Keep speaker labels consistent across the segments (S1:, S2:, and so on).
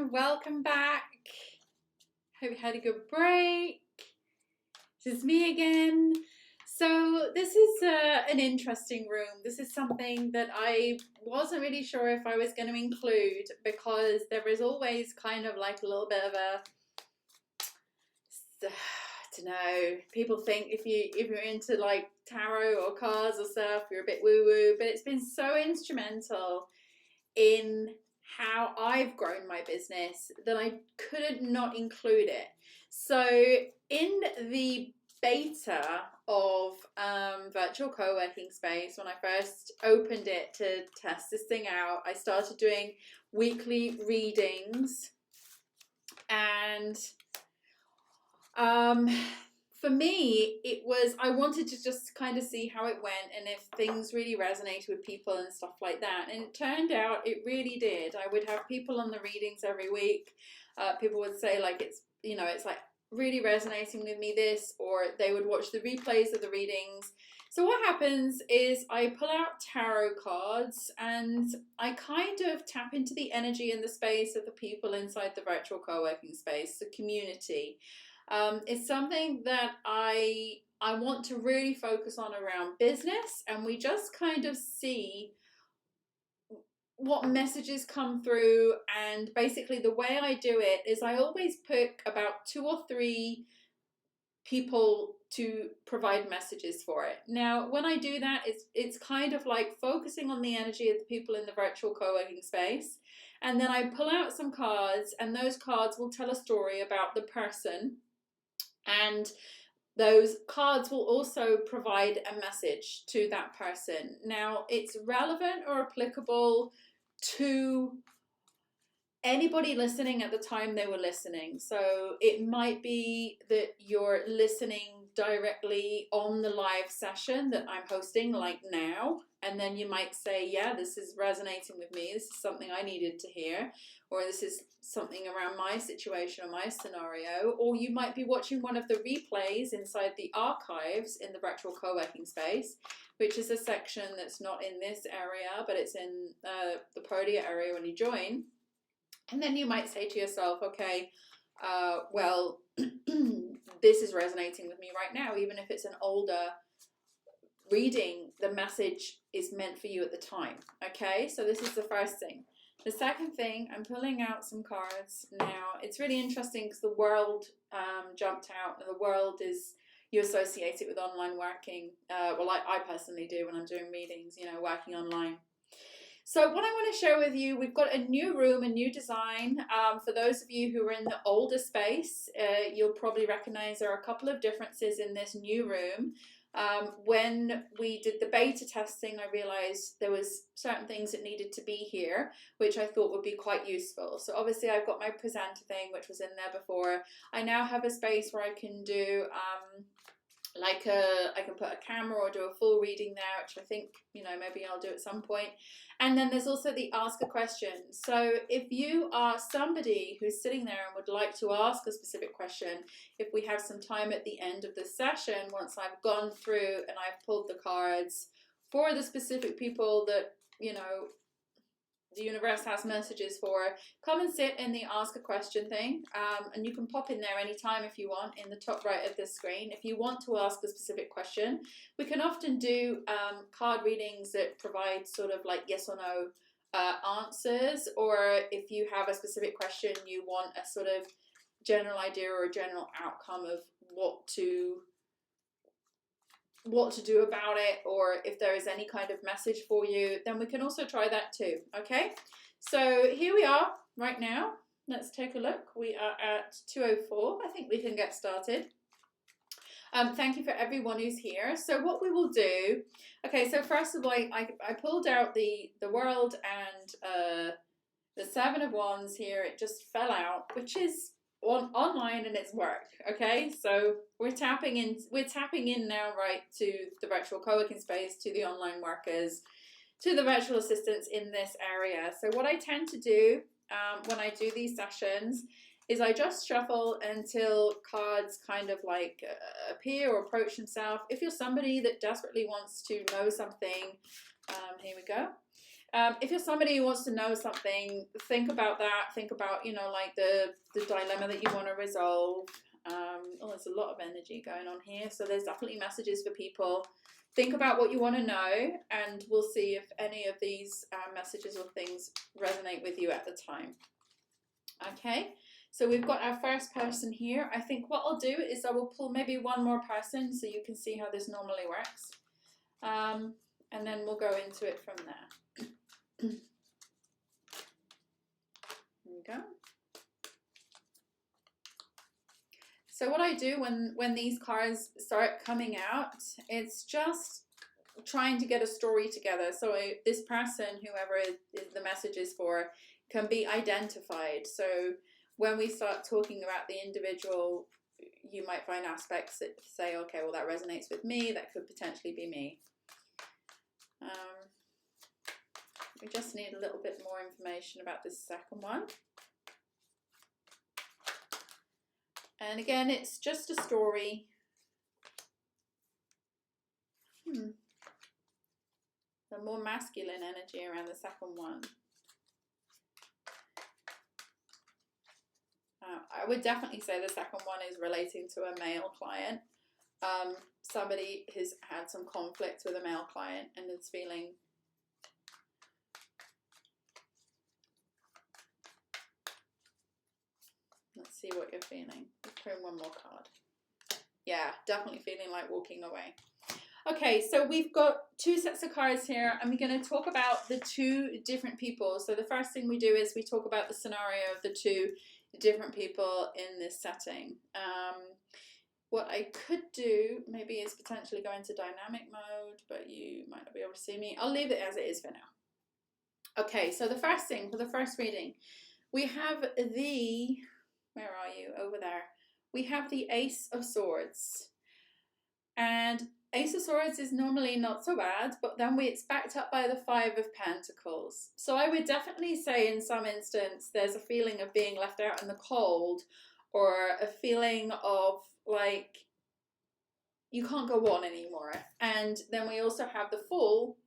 S1: everyone, welcome back. Hope you had a good break. This is me again. So this is an interesting room. This is something that I wasn't really sure if I was going to include because there is always kind of like a little bit of a, I don't know, people think if you're into like tarot or cards or stuff, you're a bit woo-woo, but it's been so instrumental in how I've grown my business that I couldn't not include it. So in the beta of virtual co-working space, when I first opened it to test this thing out, I started doing weekly readings, and for me, it was, I wanted to just kind of see how it went and if things really resonated with people and stuff like that. And it turned out it really did. I would have people on the readings every week. People would say like, it's like really resonating with me, this, or they would watch the replays of the readings. So what happens is I pull out tarot cards and I kind of tap into the energy and the space of the people inside the virtual co-working space, the community. It's something that I want to really focus on around business, and we just kind of see what messages come through. And basically the way I do it is I always pick about 2 or 3 people to provide messages for it. Now, when I do that, it's kind of like focusing on the energy of the people in the virtual co-working space. And then I pull out some cards, and those cards will tell a story about the person. And those cards will also provide a message to that person. Now, it's relevant or applicable to anybody listening at the time they were listening. So it might be that you're listening directly on the live session that I'm hosting like now, and then you might say, yeah, this is resonating with me, this is something I needed to hear, or this is something around my situation or my scenario. Or you might be watching one of the replays inside the archives in the virtual co-working space, which is a section that's not in this area, but it's in the Podia area when you join. And then you might say to yourself, okay, well, this is resonating with me right now. Even if it's an older reading, the message is meant for you at the time. Okay, so this is the first thing. The second thing, I'm pulling out some cards now. It's really interesting because the world jumped out, and the world is, you associate it with online working. Well, I personally do when I'm doing readings, working online. So what I want to share with you, we've got a new room, a new design. For those of you who are in the older space, you'll probably recognize there are a couple of differences in this new room. When we did the beta testing, I realized there was certain things that needed to be here, which I thought would be quite useful. So obviously I've got my presenter thing, which was in there before. I now have a space where I can do I can put a camera or do a full reading there, which I think, maybe I'll do at some point. And then there's also the ask a question. So if you are somebody who's sitting there and would like to ask a specific question, if we have some time at the end of the session, once I've gone through and I've pulled the cards for the specific people that, the universe has messages for, come and sit in the ask a question thing, and you can pop in there anytime if you want, in the top right of this screen. If you want to ask a specific question, we can often do card readings that provide sort of like yes or no answers, or if you have a specific question, you want a sort of general idea or a general outcome of what to do about it, or if there is any kind of message for you, then we can also try that too. Okay, so here we are right now. Let's take a look. We are at 2:04. I think we can get started. Thank you for everyone who's here. So what we will do, okay, so first of all, I pulled out the world and the 7 of Wands here. It just fell out, which is online and it's work. Okay, so we're tapping in now, right, to the virtual co-working space, to the online workers, to the virtual assistants in this area. So what I tend to do when I do these sessions is I just shuffle until cards kind of like appear or approach themselves. If you're somebody that desperately wants to know something, here we go. If you're somebody who wants to know something, think about that. Think about, you know, like the dilemma that you want to resolve. Oh, there's a lot of energy going on here. So there's definitely messages for people. Think about what you want to know, and we'll see if any of these messages or things resonate with you at the time. Okay, so we've got our first person here. I think what I'll do is I will pull maybe one more person so you can see how this normally works. And then we'll go into it from there. Here we go. So what I do when these cards start coming out, it's just trying to get a story together. So this person, whoever the message is for, can be identified. So when we start talking about the individual, you might find aspects that say, okay, well, that resonates with me. That could potentially be me. We just need a little bit more information about this second one. And again, it's just a story. The more masculine energy around the second one. I would definitely say the second one is relating to a male client. Somebody has had some conflict with a male client and is feeling let's see what you're feeling. Let's throw one more card. Yeah, definitely feeling like walking away. Okay, so we've got two sets of cards here, and we're going to talk about the two different people. So the first thing we do is we talk about the scenario of the two different people in this setting. What I could do maybe is potentially go into dynamic mode, but you might not be able to see me. I'll leave it as it is for now. Okay, so the first thing for the first reading, we have the, where are you? Over there. We have the Ace of Swords. And Ace of Swords is normally not so bad, but then it's backed up by the Five of Pentacles. So I would definitely say in some instance there's a feeling of being left out in the cold, or a feeling of like you can't go on anymore. And then we also have the Fool,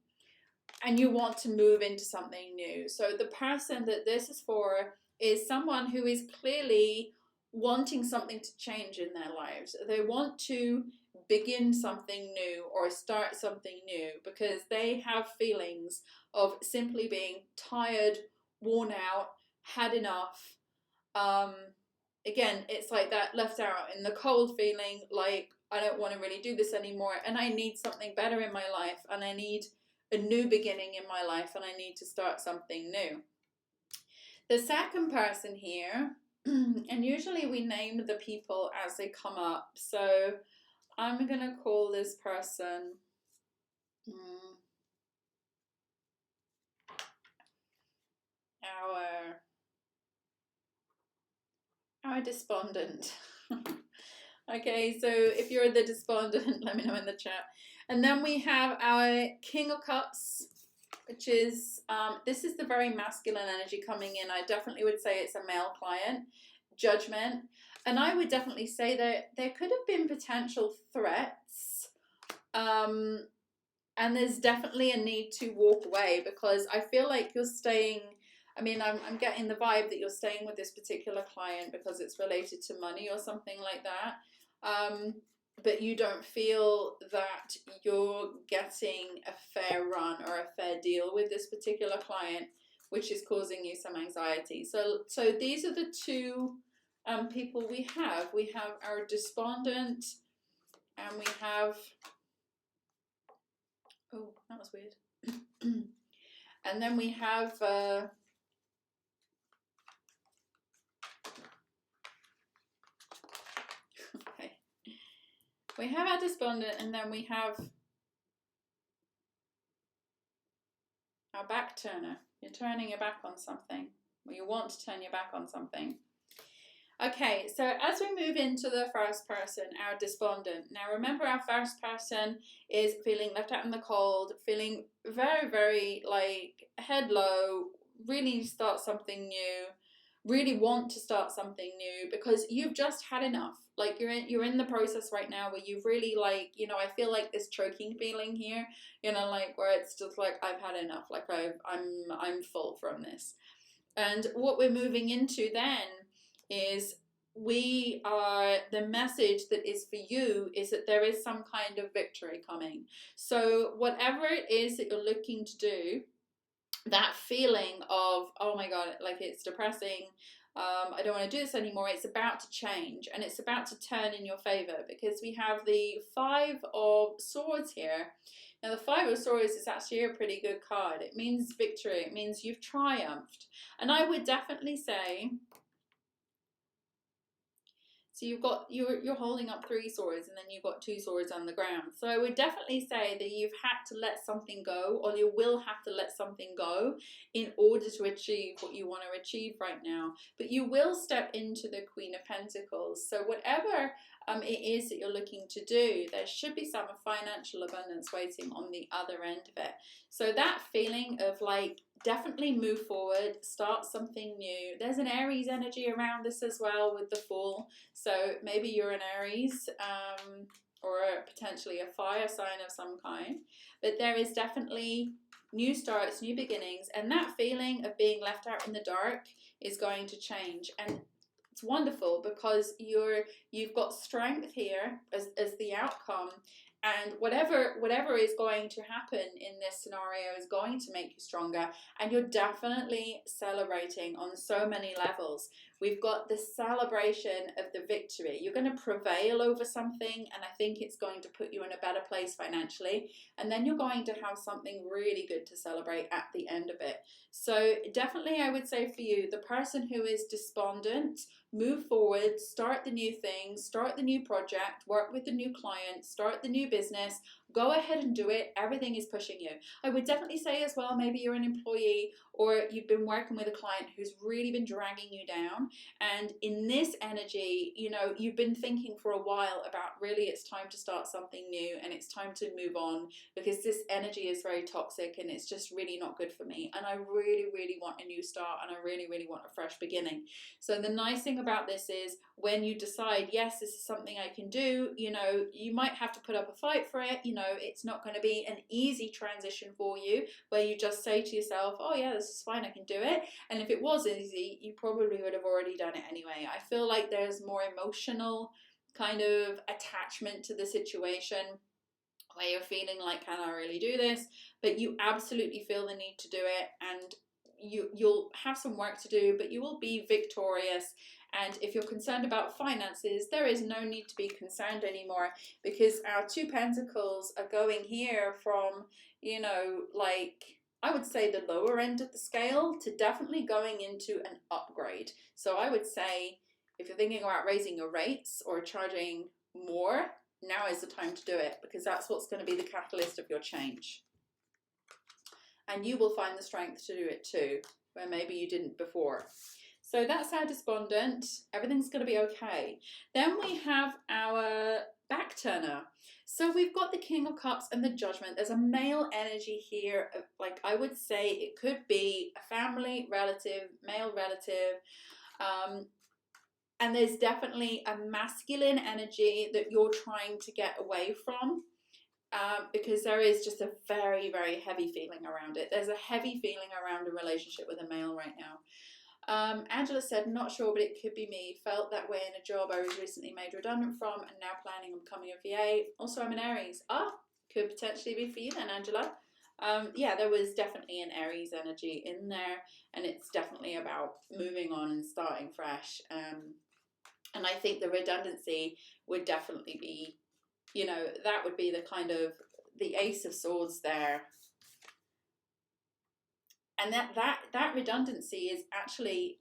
S1: and you want to move into something new. So the person that this is for is someone who is clearly wanting something to change in their lives. They want to begin something new or start something new because they have feelings of simply being tired, worn out, had enough. Again, it's like that left out in the cold feeling, like I don't want to really do this anymore, and I need something better in my life, and I need a new beginning in my life, and I need to start something new. The second person here, and usually we name the people as they come up, so I'm going to call this person our despondent. Okay, so if you're the despondent, let me know in the chat. And then we have our King of Cups, which is, this is the very masculine energy coming in. I definitely would say it's a male client. Judgment. And I would definitely say that there could have been potential threats. And there's definitely a need to walk away because I feel like you're staying. I mean, I'm getting the vibe that you're staying with this particular client because it's related to money or something like that. But you don't feel that you're getting a fair run or a fair deal with this particular client, which is causing you some anxiety. So these are the two people we have. We have our despondent, and we have, oh, that was weird. And then we have okay. We have our despondent, and then we have our back turner. You're turning your back on something, or you want to turn your back on something. Okay, so as we move into the first person, our despondent. Now remember, our first person is feeling left out in the cold, feeling very, very like head low, really start something new. really want to start something new because you've just had enough. Like you're in the process right now where you've really like, I feel like this choking feeling here, like where it's just like I've had enough. Like I'm full from this. And what we're moving into then is the message that is for you is that there is some kind of victory coming. So whatever it is that you're looking to do, that feeling of, oh my god, like it's depressing, I don't want to do this anymore, it's about to change and it's about to turn in your favor, because we have the Five of Swords here. Now the Five of Swords is actually a pretty good card. It means victory, it means you've triumphed. And I would definitely say, so you're holding up 3 swords and then you've got 2 swords on the ground. So I would definitely say that you've had to let something go, or you will have to let something go in order to achieve what you want to achieve right now. But you will step into the Queen of Pentacles. So whatever it is that you're looking to do, there should be some financial abundance waiting on the other end of it. So that feeling of like, definitely move forward, start something new. There's an Aries energy around this as well with the Fool. So maybe you're an Aries, or potentially a fire sign of some kind. But there is definitely new starts, new beginnings, and that feeling of being left out in the dark is going to change. And it's wonderful because you've got strength here as the outcome, and whatever is going to happen in this scenario is going to make you stronger, and you're definitely celebrating on so many levels. We've got the celebration of the victory. You're going to prevail over something, and I think it's going to put you in a better place financially, and then you're going to have something really good to celebrate at the end of it. So definitely I would say for you, the person who is despondent, move forward, start the new thing, start the new project, work with the new client, start the new business, go ahead and do it. Everything is pushing you. I would definitely say as well, maybe you're an employee or you've been working with a client who's really been dragging you down. And in this energy, you've been thinking for a while about really it's time to start something new and it's time to move on, because this energy is very toxic and it's just really not good for me. And I really, really want a new start, and I really, really want a fresh beginning. So the nice thing about this is when you decide, yes, this is something I can do, you might have to put up a fight for it. It's not going to be an easy transition for you where you just say to yourself, oh yeah, this is fine, I can do it. And if it was easy, you probably would have already done it anyway. I feel like there's more emotional kind of attachment to the situation where you're feeling like, can I really do this? But you absolutely feel the need to do it, and you'll have some work to do, but you will be victorious. And if you're concerned about finances, there is no need to be concerned anymore, because our 2 pentacles are going here from, like, I would say the lower end of the scale to definitely going into an upgrade. So I would say if you're thinking about raising your rates or charging more, now is the time to do it, because that's what's going to be the catalyst of your change. And you will find the strength to do it too, where maybe you didn't before. So that's our despondent. Everything's going to be okay. Then we have our back turner. So we've got the King of Cups and the Judgment. There's a male energy here. Like, I would say it could be a family relative, male relative. And there's definitely a masculine energy that you're trying to get away from. Because there is just a very, very heavy feeling around it. There's a heavy feeling around a relationship with a male right now. Angela said, not sure, but it could be me. Felt that way in a job I was recently made redundant from and now planning on becoming a VA. Also, I'm an Aries. Could potentially be for you then, Angela. Yeah, there was definitely an Aries energy in there, and it's definitely about moving on and starting fresh. And I think the redundancy would definitely be, that would be the kind of the Ace of Swords there. And that redundancy is actually,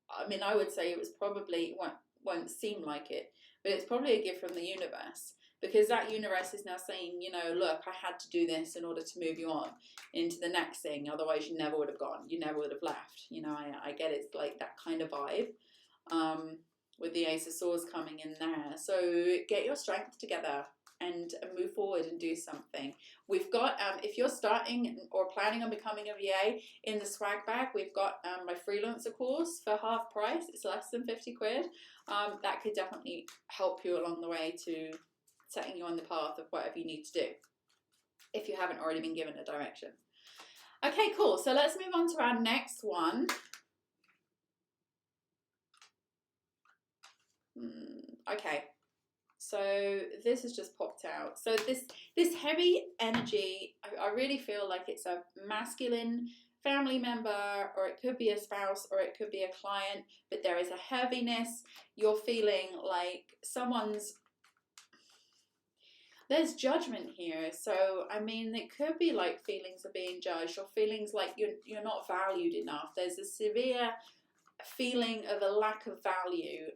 S1: I mean, I would say it was probably, won't seem like it, but it's probably a gift from the universe, because that universe is now saying, look, I had to do this in order to move you on into the next thing. Otherwise you never would have gone. You never would have left. I get it's like that kind of vibe. With the Ace of Swords coming in there. So get your strength together and move forward and do something. We've got, if you're starting or planning on becoming a VA, in the swag bag, we've got my freelancer course for half price. It's less than 50 quid. That could definitely help you along the way to setting you on the path of whatever you need to do, if you haven't already been given a direction. Okay, cool. So let's move on to our next one. Okay, so this has just popped out. So this heavy energy, I really feel like it's a masculine family member, or it could be a spouse, or it could be a client, but there is a heaviness. You're feeling like there's judgment here. So I mean, it could be like feelings of being judged, or feelings like you're not valued enough. There's a severe feeling of a lack of value,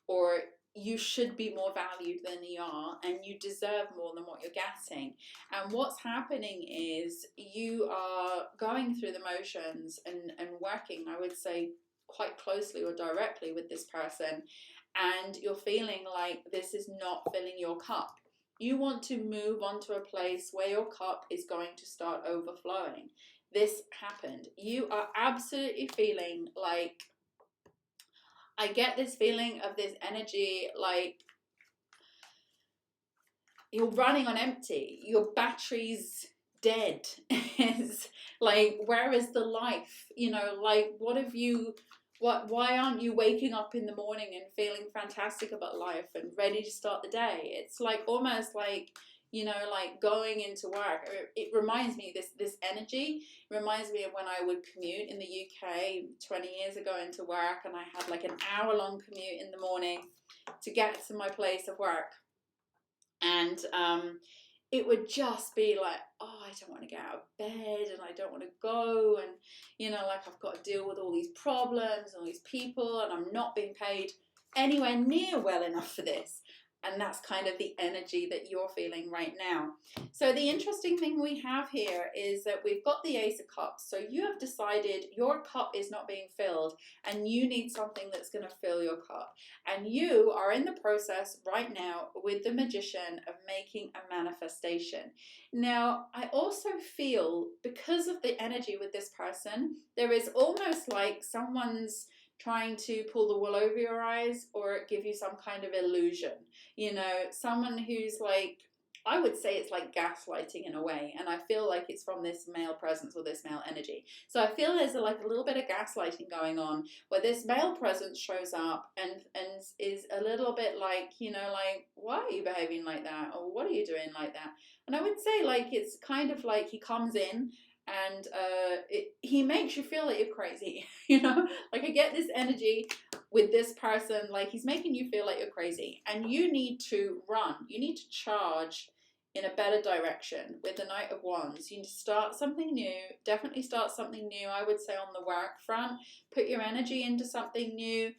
S1: or you should be more valued than you are, and you deserve more than what you're getting. And what's happening is you are going through the motions and working, I would say, quite closely or directly with this person, and you're feeling like this is not filling your cup. You want to move on to a place where your cup is going to start overflowing. This happened. You are absolutely feeling like, I get this feeling of this energy, like you're running on empty. Your battery's dead. It's like, where is the life? You know, like, why aren't you waking up in the morning and feeling fantastic about life and ready to start the day? It's like almost like, you know, like going into work. It reminds me, this energy reminds me of when I would commute in the UK 20 years ago into work, and I had like an hour-long commute in the morning to get to my place of work. And it would just be like, oh, I don't want to get out of bed, and I don't want to go, and, you know, like I've got to deal with all these problems and all these people, and I'm not being paid anywhere near well enough for this. And that's kind of the energy that you're feeling right now. So the interesting thing we have here is that we've got the Ace of Cups. So you have decided your cup is not being filled, and you need something that's going to fill your cup. And you are in the process right now with the Magician of making a manifestation. Now, I also feel, because of the energy with this person, there is almost like someone's trying to pull the wool over your eyes or give you some kind of illusion. You know, someone who's like, I would say it's like gaslighting in a way, and I feel like it's from this male presence or this male energy. So I feel there's like a little bit of gaslighting going on, where this male presence shows up and is a little bit like, you know, like, why are you behaving like that, or what are you doing like that? And I would say, like, it's kind of like he comes in and he makes you feel like you're crazy. You know, like I get this energy with this person, like he's making you feel like you're crazy, and you need to run, you need to charge in a better direction with the Knight of Wands. You need to start something new, definitely start something new, I would say, on the work front. Put your energy into something new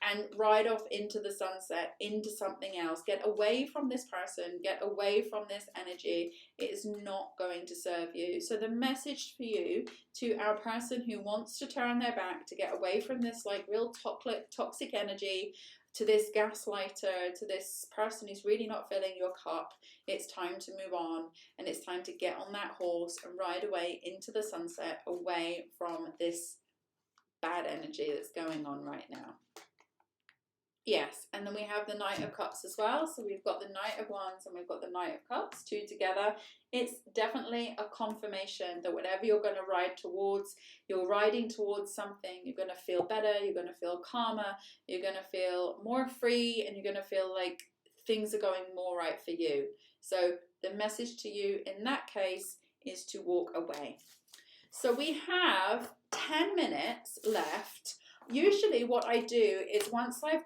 S1: and ride off into the sunset, into something else. Get away from this person, get away from this energy. It is not going to serve you. So the message for you, to our person who wants to turn their back, to get away from this like real toxic energy, to this gaslighter, to this person who's really not filling your cup, it's time to move on, and it's time to get on that horse and ride away into the sunset, away from this bad energy that's going on right now. Yes, and then we have the Knight of Cups as well. So we've got the Knight of Wands and we've got the Knight of Cups, two together. It's definitely a confirmation that whatever you're going to ride towards, you're riding towards something. You're going to feel better, you're going to feel calmer, you're going to feel more free, and you're going to feel like things are going more right for you. So the message to you in that case is to walk away. So we have 10 minutes left. Usually what I do is, once I've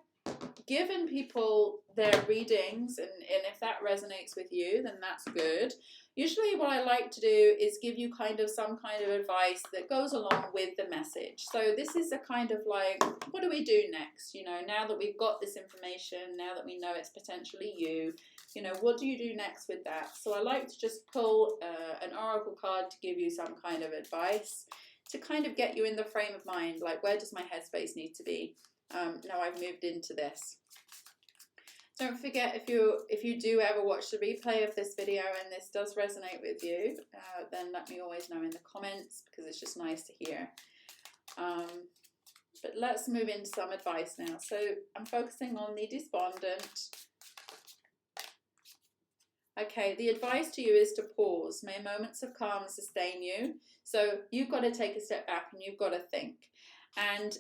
S1: given people their readings, and if that resonates with you, then that's good. Usually what I like to do is give you kind of some kind of advice that goes along with the message. So this is a kind of like, what do we do next? You know, now that we've got this information, now that we know it's potentially you, you know, what do you do next with that? So I like to just pull an oracle card to give you some kind of advice, to kind of get you in the frame of mind, like, where does my headspace need to be? Now I've moved into this. Don't forget, if you do ever watch the replay of this video and this does resonate with you, then let me always know in the comments, because it's just nice to hear. But let's move into some advice now. So I'm focusing on the despondent. Okay, the advice to you is to pause. May moments of calm sustain you. So you've got to take a step back and you've got to think. And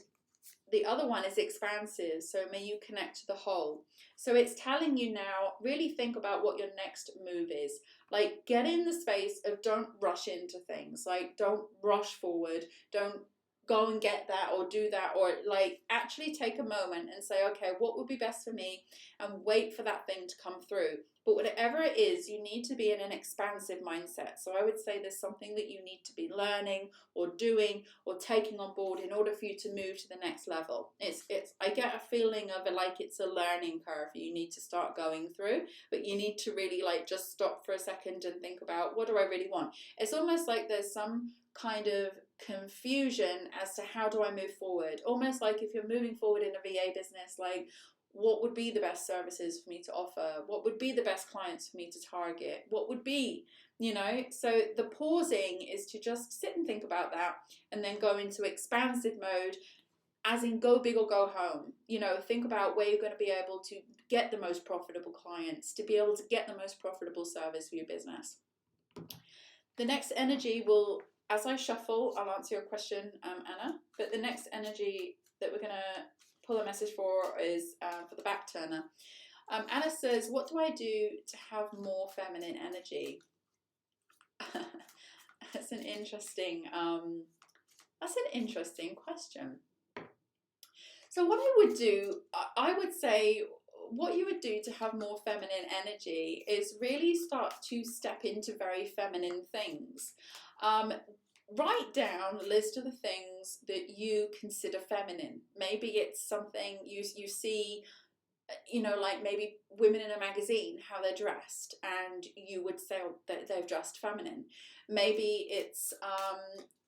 S1: the other one is expansive. So may you connect to the whole. So it's telling you now, really think about what your next move is. Like, get in the space of don't rush into things. Like, don't rush forward. Don't go and get that or do that, or like actually take a moment and say, okay, what would be best for me, and wait for that thing to come through. But whatever it is, you need to be in an expansive mindset. So I would say there's something that you need to be learning or doing or taking on board in order for you to move to the next level. I get a feeling of it like it's a learning curve you need to start going through, but you need to really like just stop for a second and think about, what do I really want? It's almost like there's some kind of confusion as to how do I move forward. Almost like if you're moving forward in a VA business, like, what would be the best services for me to offer? What would be the best clients for me to target? What would be, so the pausing is to just sit and think about that, and then go into expansive mode, as in go big or go home. Think about where you're going to be able to get the most profitable clients, to be able to get the most profitable service for your business. The next energy will, as I shuffle, I'll answer your question, Anna, but the next energy that we're going to pull a message for is for the back turner. Anna says, what do I do to have more feminine energy? That's an interesting question. So what I would do, I would say, what you would do to have more feminine energy is really start to step into very feminine things. Write down a list of the things that you consider feminine. Maybe it's something you see, like maybe women in a magazine, how they're dressed, and you would say that they're dressed feminine. Maybe it's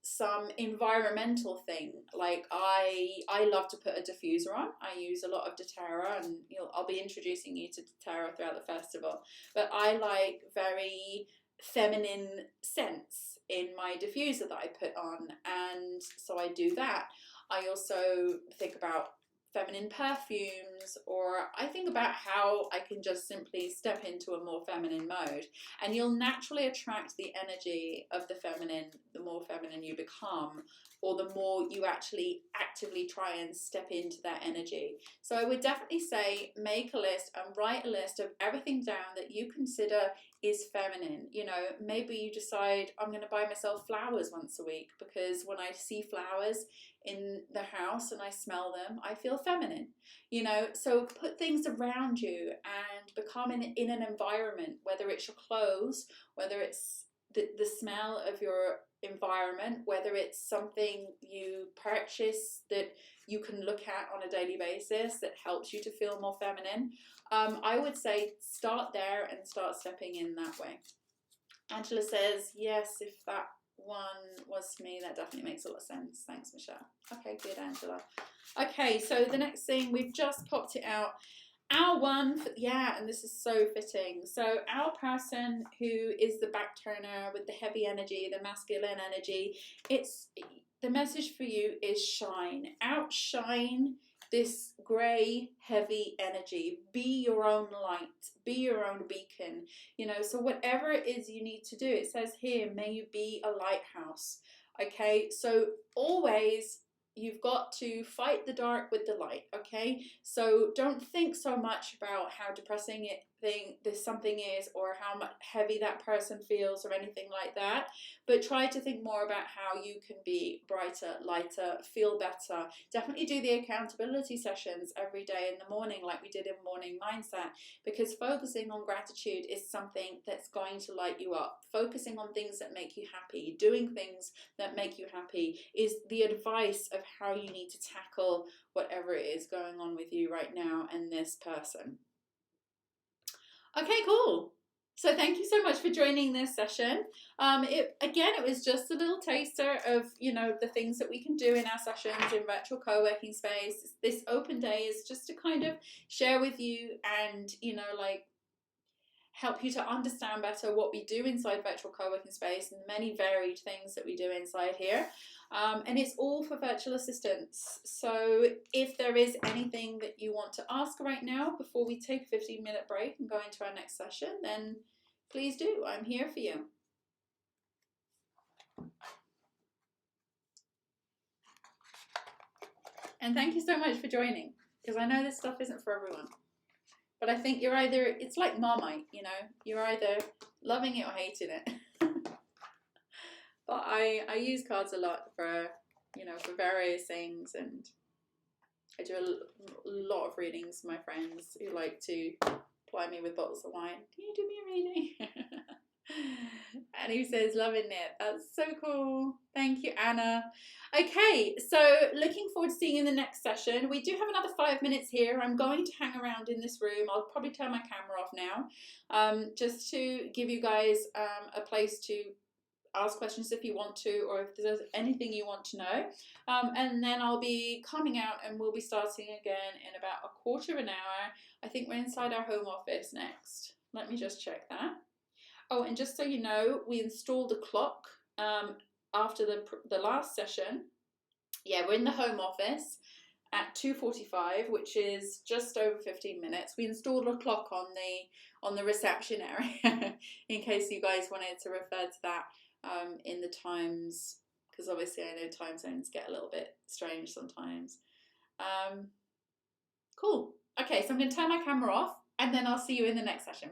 S1: some environmental thing, like I love to put a diffuser on. I use a lot of doTERRA, and I'll be introducing you to doTERRA throughout the festival, but I like very feminine scents in my diffuser that I put on, and so I do that. I also think about feminine perfumes, or I think about how I can just simply step into a more feminine mode, and you'll naturally attract the energy of the feminine the more feminine you become, or the more you actually actively try and step into that energy. So I would definitely say make a list and write a list of everything down that you consider is feminine. Maybe you decide, I'm going to buy myself flowers once a week, because when I see flowers in the house and I smell them, I feel feminine. So put things around you and become in an environment, whether it's your clothes, whether it's the smell of your environment, whether it's something you purchase that you can look at on a daily basis that helps you to feel more feminine. I would say start there and start stepping in that way. Angela says, yes, if that one was me, that definitely makes a lot of sense. Thanks, Michelle. Okay, good, Angela. Okay, so the next thing, we've just popped it out. Our one, and this is so fitting. So our person who is the back turner with the heavy energy, the masculine energy, the message for you is shine. Outshine this grey, heavy energy. Be your own light. Be your own beacon. So whatever it is you need to do, it says here, may you be a lighthouse. Okay, so always you've got to fight the dark with the light, okay? So don't think so much about how depressing something is, or how much heavy that person feels, or anything like that. But try to think more about how you can be brighter, lighter, feel better. Definitely do the accountability sessions every day in the morning, like we did in Morning Mindset, because focusing on gratitude is something that's going to light you up. Focusing on things that make you happy, doing things that make you happy, is the advice of how you need to tackle whatever it is going on with you right now and this person. Okay, cool. So thank you so much for joining this session. It was just a little taster of, the things that we can do in our sessions in virtual co-working space. This open day is just to kind of share with you and, help you to understand better what we do inside virtual co-working space and the many varied things that we do inside here. And it's all for virtual assistants. So if there is anything that you want to ask right now before we take a 15-minute break and go into our next session, then please do. I'm here for you. And thank you so much for joining, because I know this stuff isn't for everyone. But I think it's like Marmite, you're either loving it or hating it. But I use cards a lot for various things, and I do a lot of readings for my friends who like to ply me with bottles of wine. Can you do me a reading? And he says, loving it. That's so cool. Thank you, Anna. Okay, so looking forward to seeing you in the next session. We do have another 5 minutes here. I'm going to hang around in this room. I'll probably turn my camera off now, just to give you guys a place to ask questions if you want to, or if there's anything you want to know. And then I'll be coming out and we'll be starting again in about a quarter of an hour. I think we're inside our home office next. Let me just check that. Oh, and just so you know, we installed a clock after the last session. Yeah, we're in the home office at 2:45, which is just over 15 minutes. We installed a clock on the reception area in case you guys wanted to refer to that in the times, because obviously I know time zones get a little bit strange sometimes. Cool. Okay, so I'm going to turn my camera off and then I'll see you in the next session.